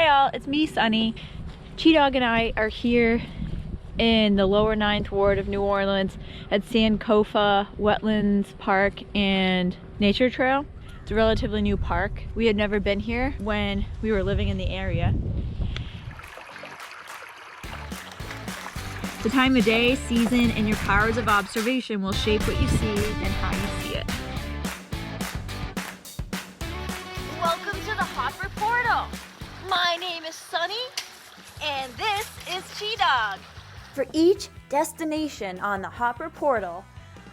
Hey all, it's me, Sunny. G-Dog and I are here in the lower 9th ward of New Orleans at Sankofa Wetlands Park and Nature Trail. It's a relatively new park. We had never been here when we were living in the area. The time of day, season, and your powers of observation will shape what you see and how you see it. Welcome to the Hopper Portal. My name is Sunny, and this is G-Dog. For each destination on the Hopper Portal,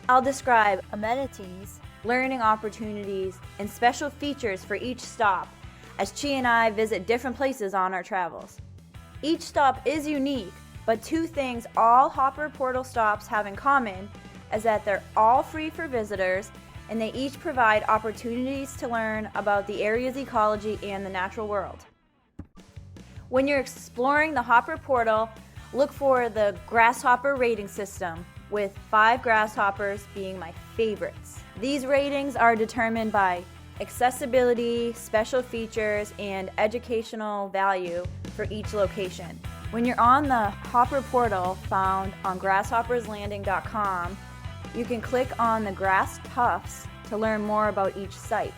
I'll describe amenities, learning opportunities, and special features for each stop as Chi and I visit different places on our travels. Each stop is unique, but two things all Hopper Portal stops have in common is that they're all free for visitors and they each provide opportunities to learn about the area's ecology and the natural world. When you're exploring the Hopper Portal, look for the Grasshopper rating system, with 5 grasshoppers being my favorites. These ratings are determined by accessibility, special features, and educational value for each location. When you're on the Hopper Portal found on grasshopperslanding.com, you can click on the grass tufts to learn more about each site.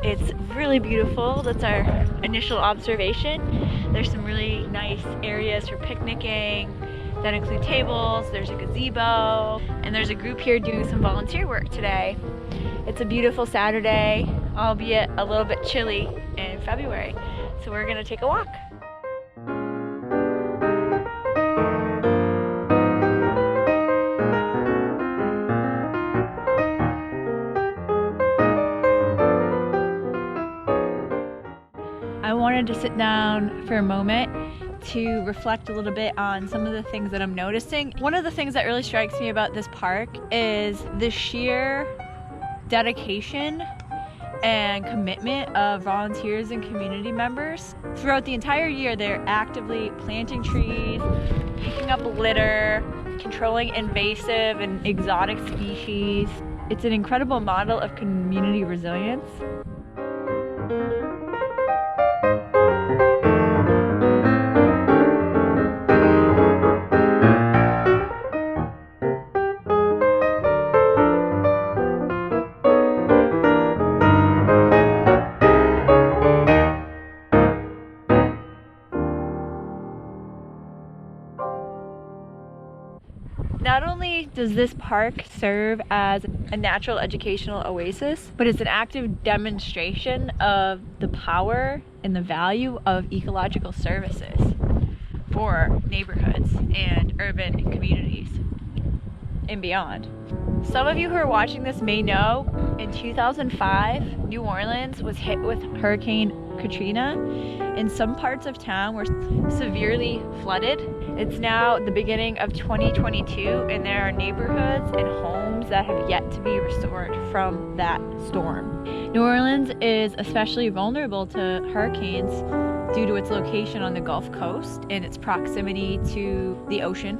It's really beautiful. That's our initial observation. There's some really nice areas for picnicking that include tables, there's a gazebo, and there's a group here doing some volunteer work today. It's a beautiful Saturday, albeit a little bit chilly in February, so we're gonna take a walk. I wanted to sit down for a moment to reflect a little bit on some of the things that I'm noticing. One of the things that really strikes me about this park is the sheer dedication and commitment of volunteers and community members. Throughout the entire year, they're actively planting trees, picking up litter, controlling invasive and exotic species. It's an incredible model of community resilience. Not only does this park serve as a natural educational oasis, but it's an active demonstration of the power and the value of ecological services for neighborhoods and urban communities and beyond. Some of you who are watching this may know in 2005, New Orleans was hit with Hurricane Katrina, and some parts of town were severely flooded. It's now the beginning of 2022, and there are neighborhoods and homes that have yet to be restored from that storm. New Orleans is especially vulnerable to hurricanes due to its location on the Gulf Coast and its proximity to the ocean.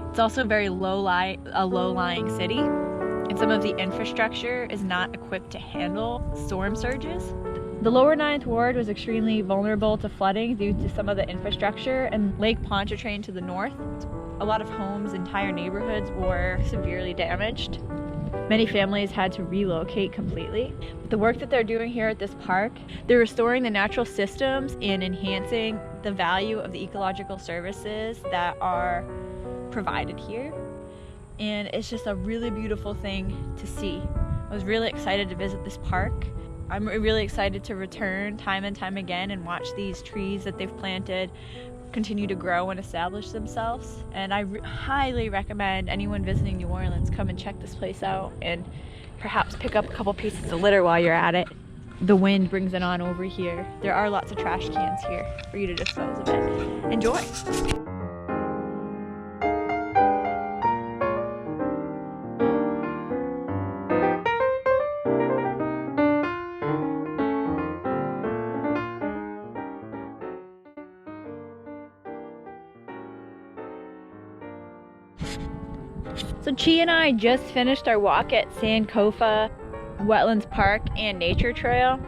It's also a very low-lying city, and some of the infrastructure is not equipped to handle storm surges. The lower 9th ward was extremely vulnerable to flooding due to some of the infrastructure, and Lake Pontchartrain to the north. A lot of homes, entire neighborhoods were severely damaged. Many families had to relocate completely. The work that they're doing here at this park, they're restoring the natural systems and enhancing the value of the ecological services that are provided here. And it's just a really beautiful thing to see. I was really excited to visit this park. I'm really excited to return time and time again and watch these trees that they've planted continue to grow and establish themselves. And I highly recommend anyone visiting New Orleans come and check this place out and perhaps pick up a couple pieces of litter while you're at it. The wind brings it on over here. There are lots of trash cans here for you to dispose of it. Enjoy! So Chi and I just finished our walk at Sankofa Wetlands Park and Nature Trail.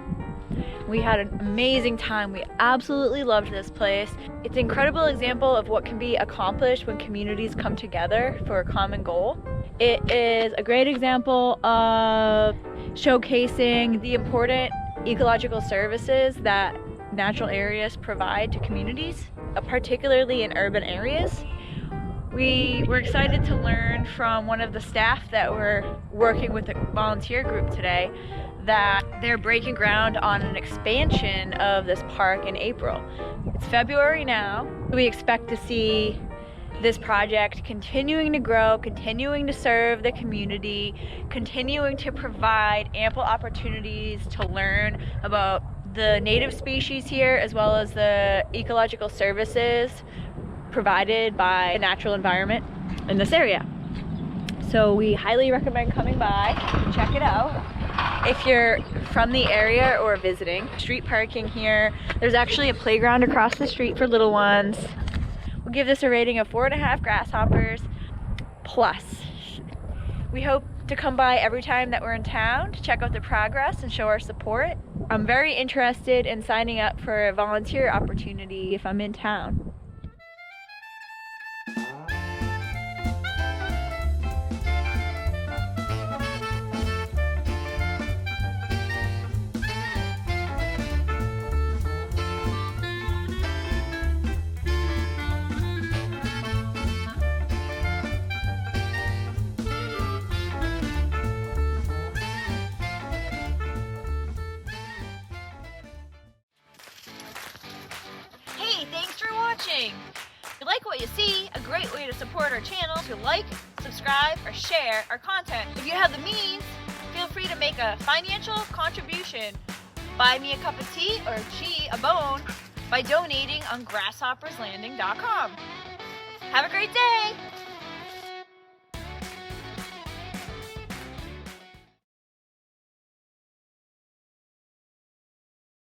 We had an amazing time. We absolutely loved this place. It's an incredible example of what can be accomplished when communities come together for a common goal. It is a great example of showcasing the important ecological services that natural areas provide to communities, particularly in urban areas. We were excited to learn from one of the staff that were working with a volunteer group today that they're breaking ground on an expansion of this park in April. It's February now. We expect to see this project continuing to grow, continuing to serve the community, continuing to provide ample opportunities to learn about the native species here as well as the ecological services provided by the natural environment in this area. So we highly recommend coming by and check it out. If you're from the area or visiting, street parking here. There's actually a playground across the street for little ones. We'll give this a rating of 4.5 grasshoppers plus. We hope to come by every time that we're in town to check out the progress and show our support. I'm very interested in signing up for a volunteer opportunity if I'm in town. Hey, thanks for watching! If you like what you see, a great way to support our channel is to like, subscribe, or share our content. If you have the means, feel free to make a financial contribution. Buy me a cup of tea or Chi a bone by donating on grasshopperslanding.com. Have a great day!